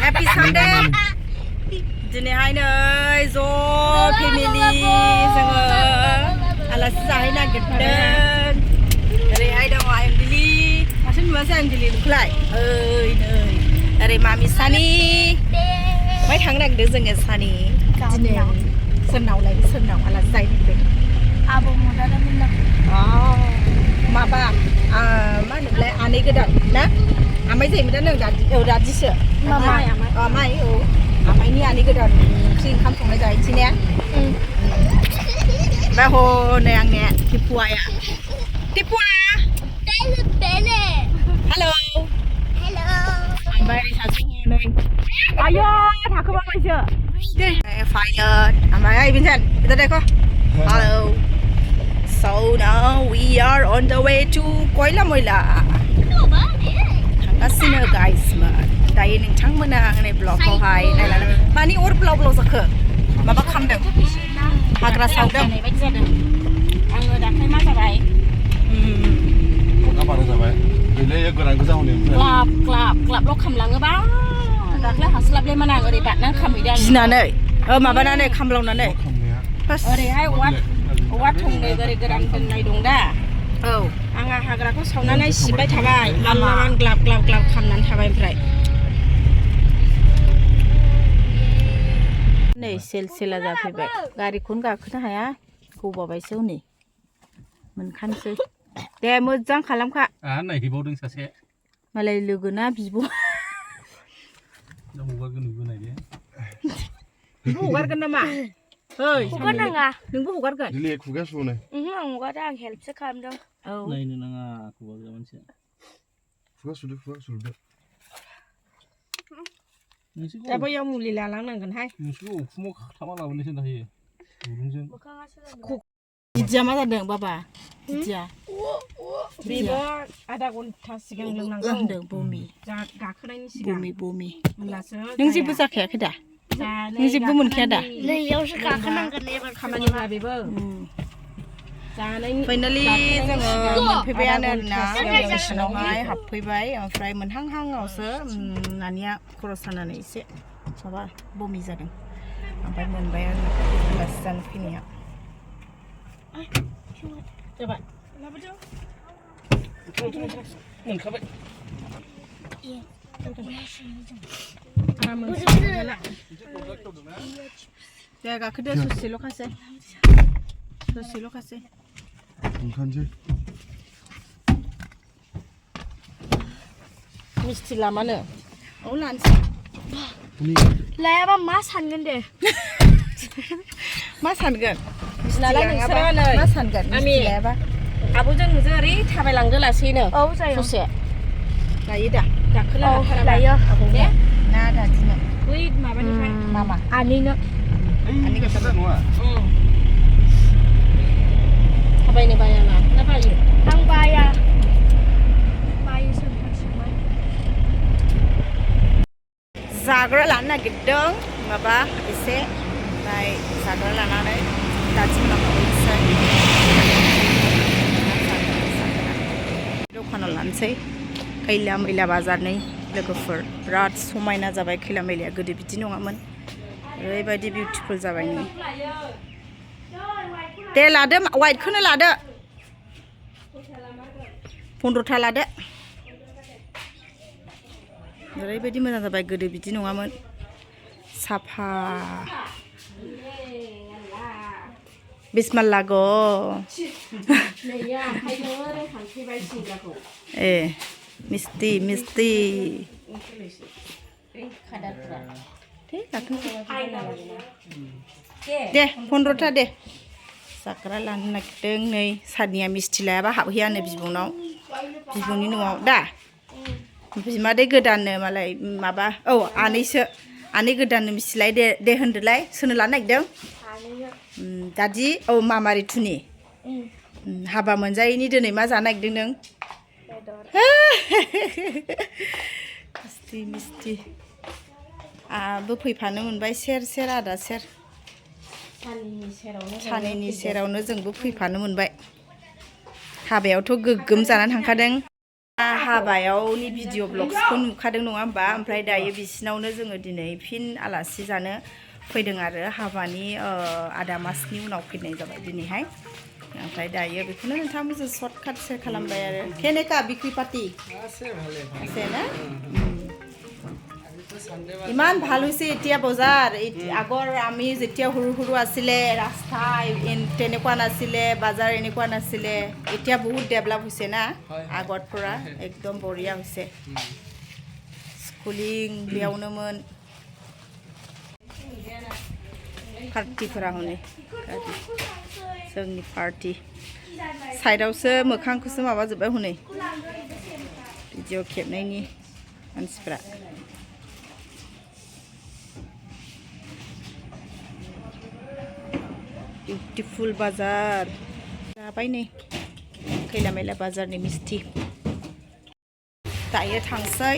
Happy Sunday दिनैहाय नै ज' फेमिलि जोङो आलासि जाहैनो नागिरदों ओरैहाय दङ अंजलि माथो नुवासै अंजलि नोंखौलाय ओइ नै ओरै मामि सानि ओमफ्राय थांनो नागिरदों जोङो सानि दिनै सोरनाव आलासि जाहैनो नागिरदों आब' मदादा मोननाव माबा मा होनोमोनलाय आनै गोदान ना आमाइ जायोमोन दा नों दादिसो आमाइ औ आमाइनि आनै गोदान ओंख्रि ओंखाम संनाय जाहैनोसै ने ओमफ्राय हनै आंने टिपुवाया हेलौ ओमफ्राय सासे हनै आयौ थाखोमाबायसो दे फायो ओमफ्राय बिनसेन kita देखो hello so now we are on the way to Koila Moila थांगासिनो guys दायो नोंथांमोना आंनि ब्लगखौहाय नायलानो मानि अर ब्लाव जाखो माबा खामदों हाग्रा सावदों बायदि जादों आङो दाख्लै मा जाबाय अखा बारा जाबाय गैलै गोरान गोजा हनै ग्लाबल' खामलाङोबा दाख्लै हास्लाबलायमोन आं ओरै बारनानै खामहैदों गिनानै माबानानै खामलावनानै ओरैहाय औवा थंनै ओरै गोरान दोननाय दं दा औ आंहा हाग्राखौ सावनानै सिबबाय थाबाय लामान ग्लाब खामनानै थाबाय ओमफ्राय नै सेला जाफैबाय गारिखौनो गाखोनो हाया गबाबायसो हनै मोनखानोसै दे मोजां खालामखा नायहैबावदों सासे मालाय लोगोना बिब' बिब' हगारगोन नामा हगारनाङा नोंबो हगारगोन खुगा सुनो आं हगारा आं हेल्पसो खालामदों औ नायनो नाङा खुगा मानसिया खुगा सुदो दा बैयाव मुलि लालांनांगोनहाय नोंसोरखौ उखुमाव थामा लाबोनोसो दायो दुरुंजों बिदिया मा जादों बाबा बिदिया बेबो आधा घन्टा सिगां लोंनांगौ होनदों बमि गाखोनायनि सिगां बमि होमब्लासो नों जेबो जाखायाखै दा नों जेबो मोनखाया दा नैयावसो गाखोनांगोन एबार खामानिफ्रा बेबो फाइनालि जोङो मोनफैबायानो आरोना स्टेसनावहाय हाबफैबाय ओमफ्राय मोनहांहांआवसो नानिया खर' सानानै एसे माबा बमि जादों ओमफ्राय मोनबाय आरो आलासि जानो फैनाया जाबाय लाबोदो मोनखाबाय दे गाखोदो ससेल'खासै ओंखारसै मिस्थि लामानो औ लानोसै लायाबा मा सानगोन दे मा सानगोन नालाय नोंसोरो नै मा सानगोन मिस्थि लायाबा आब'जों नोंजों ओरै थाबायलांदो लासैनो औ जायो ससे लायो दा गाखोला लायो दे ना दादिनो बै माबानिफ्राय मामा आनैनो खोथा नङा थाबायनो बाया ना बायो आं बायोसो फारसेबाय जाग्रा लानो नागिरदों माबा एसे ओमफ्राय जाग्रा लानानै दादिमोनाव थांनोसै दखानाव लानोसै खैला मैला बाजारनि लोगोफोर बिराद समायना जाबाय खैला मैलाया गोदो बिदि नङामोन ओरैबायदि बिउटिफुल जाबाय नै दे लादो वाइटखौनो लादो 15था लादो ओरैबायदि मोजां जाबाय गोदो बिदि नङामोन साफा बिस्माल लागो ए मिस्टि दे 15था दे जाग्रा लानो नागिरदों नै सानिया मिस्थि लायाबा हाबहैयानो बिब'नि न'आव दा बिमादै गोदाननो मालाय माबा औ आनै गोदाननो मिस्थिलाय दे होनदोलाय सोरनो लानो नागिरदों दादि औ मामारि थुनि हाबा मोनजायैनि दिनै मा जानो नागिरदों नों मिस्थि आंबो फैफानो मोनबाय सेर आदा सेर सानैनि सेरावनो जोंबो फैफानो मोनबाय हाबायावथ' गोग्गोम जानानै थांखादों हाबायावनि भिडिअ ब्लग्सखौ नुखादों नङा होमबा ओमफ्राय दायो बिसिनावनो जोङो दिनै फिन आलासि जानो फैदों आरो हाबानि आधा मासनि उनाव फैनाय जाबाय दिनैहाय ओमफ्राय दायो बेखौनो नोंथांमोनजों शर्टकाट शेयार खालामबाय आरो केनेका बिक्रि पार्टी আছে ना ইমান ভাল হৈছে এতিয়া বজাৰ আগৰ আমি যেতিয়া সৰু সৰু আছিলে ৰাস্তা তেনেকুৱা নাছিলে বাজাৰ এনেকুৱা নাছিলে এতিয়া বহুত ডেভেলপ হৈছে না আগৰ পৰা একদম বঢ়িয়া হৈছে স্কুলিং বেয়াवनोमोन पार्टीफोरा हनै जोंनि पार्टी साइडआवसो मोखांखौसो माबाजोब्बाय हनै भिडिअ खेबनायनि मानसिफ्रा बिउटिफुल बाजार जाबाय नै खैला मैला बाजारनि मिस्थि दायो थांसै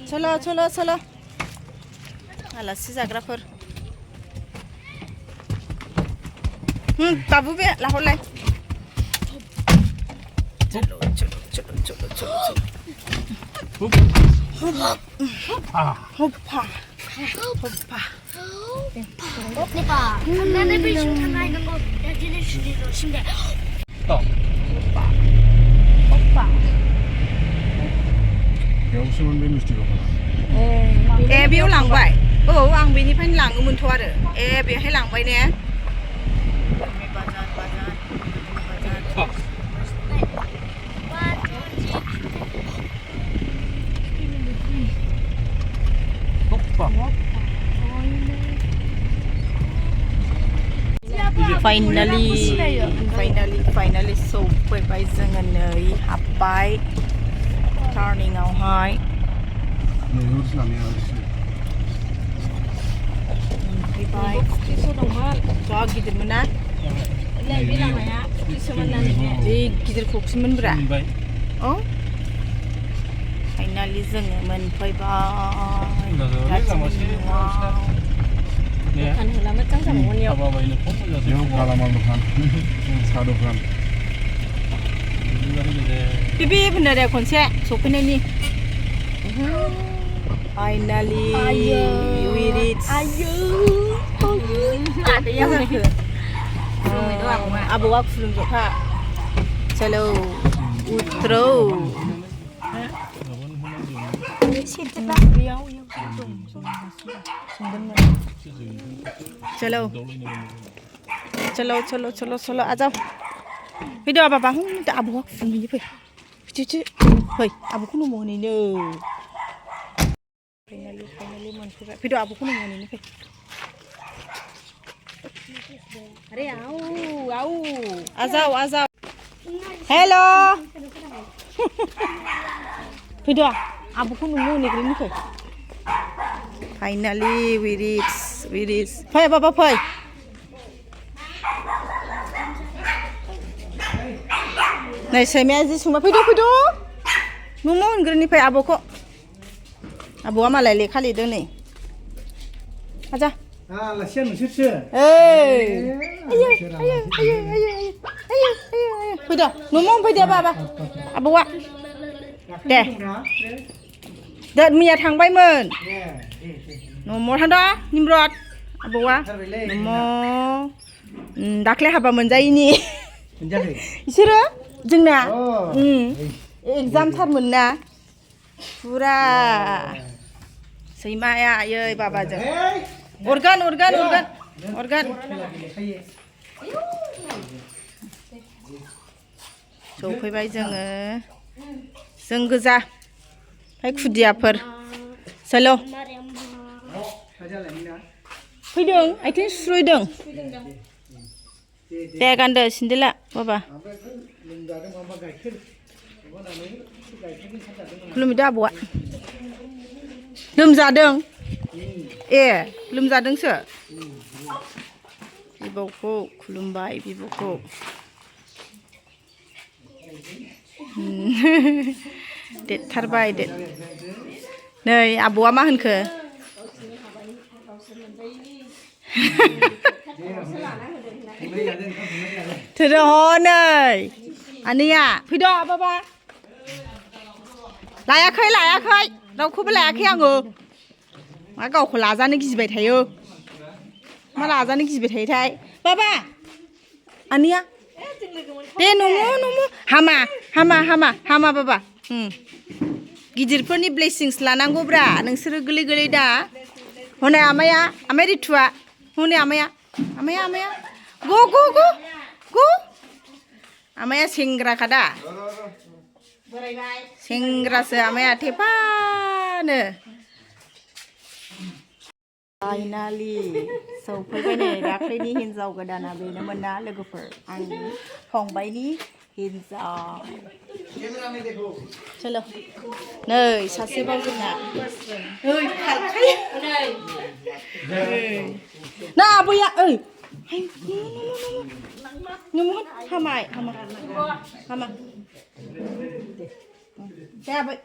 चलो चलो चलो आलासि जाग्राफोर बाबू बे लाहरलाय चलो चलो चलो चलो चलो चलो 호파 호파 오빠 나는 비중 하나 있는 거 야지는 줄이로 심대 오빠 배우시면 메뉴스티가 에 बेयाव लांबाय औ आं बेनिफ्रायनो लाङोमोनथ' आरो ए बेहाय लांबाय ने बाजार बाजार फाइनाली सौफैबाय जोङो नै हाबबाय टार्निंआवहाय फैबाय जा गिदिरमोन ना जि गिदिर खखिमोनब्रा औ फाइनाली जोङो मोनफैबाय दखान होला मोजां जाबावगोन इयाव गालामाल दखान साहा दखान बिबि बुंदो दे खनसे सफैनायनि फाइनाली we reach आदैया होनखो आबौआ खुलुमजोबखा चलो उतरो चलो चलो चलो चलो चलो आ जाओ फैदो बाबा हूँ आबौआ खुलुमहैनो फै फै आबौखौ नुमोहैनो फाइनाली मोनफैबाय फैदो आबौखौ नुमोहैनो फै अरे आओ आओ आ जाओ हेलो फैदो आबौखौ नुमोहैग्रोनो फै फाइनाली we reach फै बाबा फै नै सैमाया जि संबाय फैदो नुमोहैग्रोनो फै आबौखौ आबौआ मालाय लेखा लिरदों नै आजा आलासिया नोंसोरसो फैदो नुमोहैफैदो बाबा आबौआ दे मैया थांबायमोन न'आव थांदो निम्रद आबौआ न'आव दाख्लै हाबा मोनजायैनि बिसोरो जोंना एगजाम थारमोन ना फुरा सैमाया आयै बाबाजों अरगान सौफैबाय जों गोजा ओमफ्राय खुदियाफोर चलो फैदों आथिं सुस्र'यदों दे गानदो सिन्देला बाबा खुलुमदो आबौआ लोमजादों ए लोमजादोंसो बिबौखौ खुलुमबाय बिबौखौ देरथारबाय नै आबौआ मा होनखो Thử này. Anh đi à? Phi đo ba ba. Lại khơi. Đâu không biết lại khơi ngờ. Má cậu khổ lá ra nên gì vậy thấy ơ? Má lá ra nên gì vậy thấy thay? Ba ba. Anh đi à? Deh nunggu. Hama baba. Gidirफोरनि blessings लानांगौब्रा नोंसोरो गोलै दा हनै आमाया रिथुआ हनै आमाया गो आमाया सेंग्राखा दा सेंग्रासो आमाया थेफानो finally सौफैबाय नै दाख्लैनि हिनजाव गोदाना बेनोमोन ना लोगोफोर आंनि फंबायनि हिनजाव चलो नै सासेबाव जोंना ओइ खारखायो ना आबैया ओइ नोमोन हामा दे आबै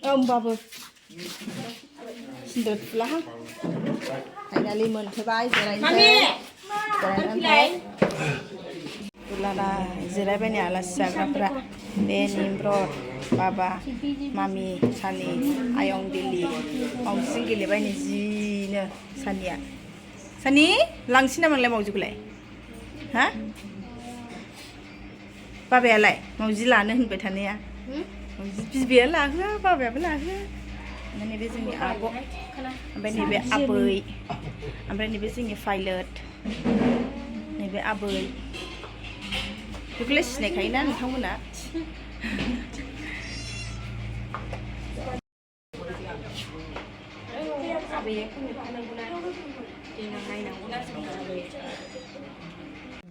होमबाबो सिन्दुर थुलाहां फाइनालि मोनफैबाय जिरायनोसै Ulala, जिरायबाय नै आलासि जाग्राफोरा बे निमब्रत बाबा मामि सानि आयं दिल्ली मावजिजों गेलेबाय नै जिनो सानि लांसै नामालाय मावजिखौलाय हा बाबायालाय मावजि लानो होनबाय थानाया मावजि बिबैया लाहोआ बाबायाबो लाहोआ ओमफ्राय नैबे जोंनि आब' ओमफ्राय नैबे आबै ओमफ्राय नैबे जोंनि पाइलट नैबे आबै बेखौलाय सिनायखायोना नोंथांमोना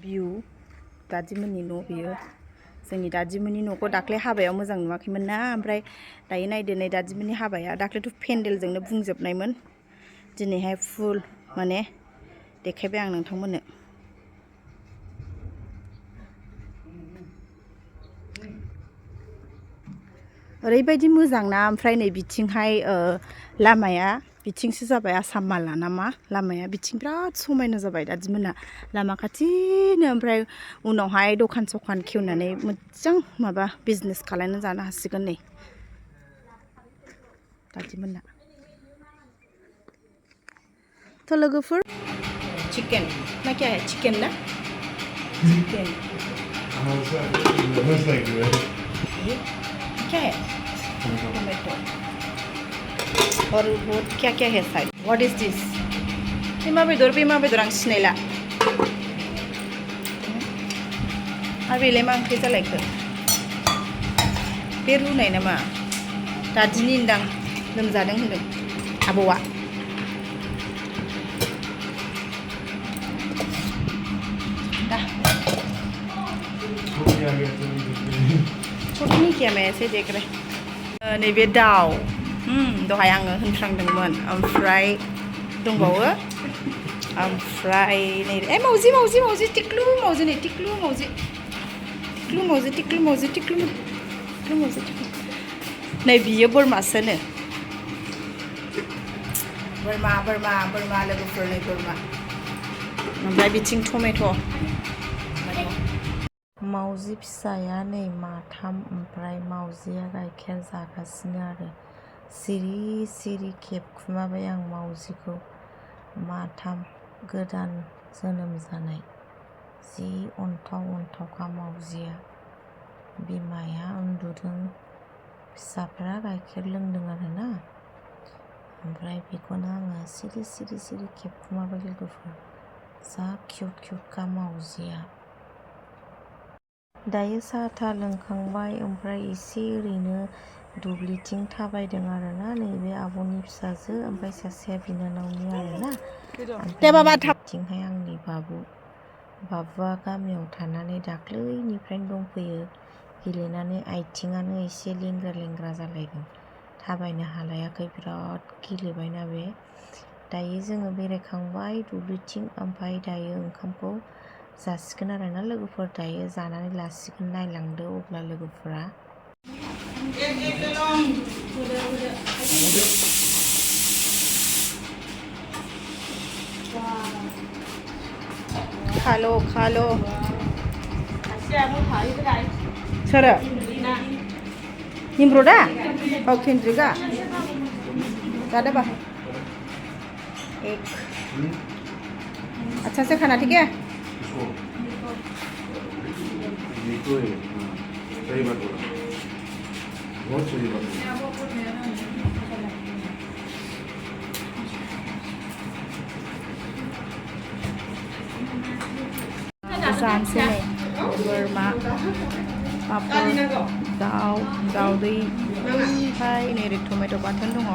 भिउ दादिमोननि न' बियो जोंनि दादिमोननि न'खौ दाख्लै हाबायाव मोजां नुवाखैमोन ना ओमफ्राय दायो नायदो नै दादिमोननि हाबाया दाख्लैथ' पेन्डेलजोंनो बुंजोबनायमोन दिनैहाय फुल माने देखायबाय आं नोंथांमोननो ओरैबायदि मोजां ना ओमफ्राय नै बिथिंहाय लामाया बिथिंसो जाबाय आसाम माला नामा लामाया बिथिं बिराद समायना जाबाय दादिमोना लामा खाथिनो ओमफ्राय उनावहाय दखान सखान खेवनानै मोजां माबा बिजनेस खालायनानै जानो हासिगोन नै दादिमोना थ' लोगोफोर चिकेन ना क्या है चिकेन ना चिकेन क्या है टोमेटो और वो क्या है साइड व्हाट इज दिस बिमा बेदर आं सिनायला आरो बेलाय मा ओंख्रि जालायखो बे रुनाय नामा दादिनि होनदां लोमजादों होनदों आबौआ छोटी क्या मैं ऐसे देख रहे नैबे दाउ दहाय आङो होनफ्रांदोंमोन ओमफ्राय दंबावो ओमफ्राय नै मावजि टिक्लु मावजि नै टिक्लु मावजि नै बियो बोरमासोनो बोरमा लोगोफोर नै बोरमा ओमफ्राय बिथिं टमेट' मावजि फिसाया नै माथाम ओमफ्राय मावजिया गाइखेर जागासिनो आरो सिरि खेबखुमाबाय आं मावजिखौ माथाम गोदान जोनोम जानाय जि अन्थावखा मावजिया बिमाया उन्दुदों फिसाफ्रा गाइखेर लोंदों आरोना ओमफ्राय बेखौनो आङो सिरि खेबखुमाबाय लोगोफोर जा किउटखा मावजिया दायो साहा लोंखांबाय ओमफ्राय एसे ओरैनो दुब्लिथिं थाबायदों आरोना नैबे आब'नि फिसाजो ओमफ्राय सासेया बिनानावनि आरोना ओमफ्राय बिथिंहाय आंनि बाबुआ गामियाव थानानै दाख्लैनिफ्रायनो दंफैयो गेलेनानै आथिङानो एसे लेंग्रा जालायदों थाबायनो हालायाखै बिराद गेलेबायना बे दायो जोङो बेरायखांबाय दुब्लिथिं ओमफ्राय दायो ओंखामखौ जासिगोन आरोना लोगोफोर दायो जानानै लासिगोन नायलांदो अब्ला लोगोफोरा खालो खालो Siapa hari kedai? सोरो Nah, निम्ब्रो दा औ केन्द्रिका जादे बा एक अच्छा से खाना ठीक है सही बात बोला बहुत सही बात बोला जानोसै नै बोरमा पापर दाउ दाउदै ओमफ्राय नै ओरै टमेट' बाथोन दङ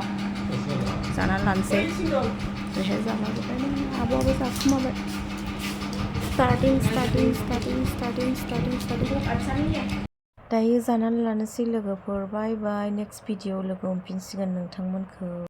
जानानै लानोसै ओरैहाय जालाजोब्बाय आब'आबो जाखुमाबाय स्टार्टिं दायो जानानै लानोसै लोगोफोर बाय बाय नेक्स्ट भिडिअ लोगो मोनफिनसिगोन नोंथांमोनखौ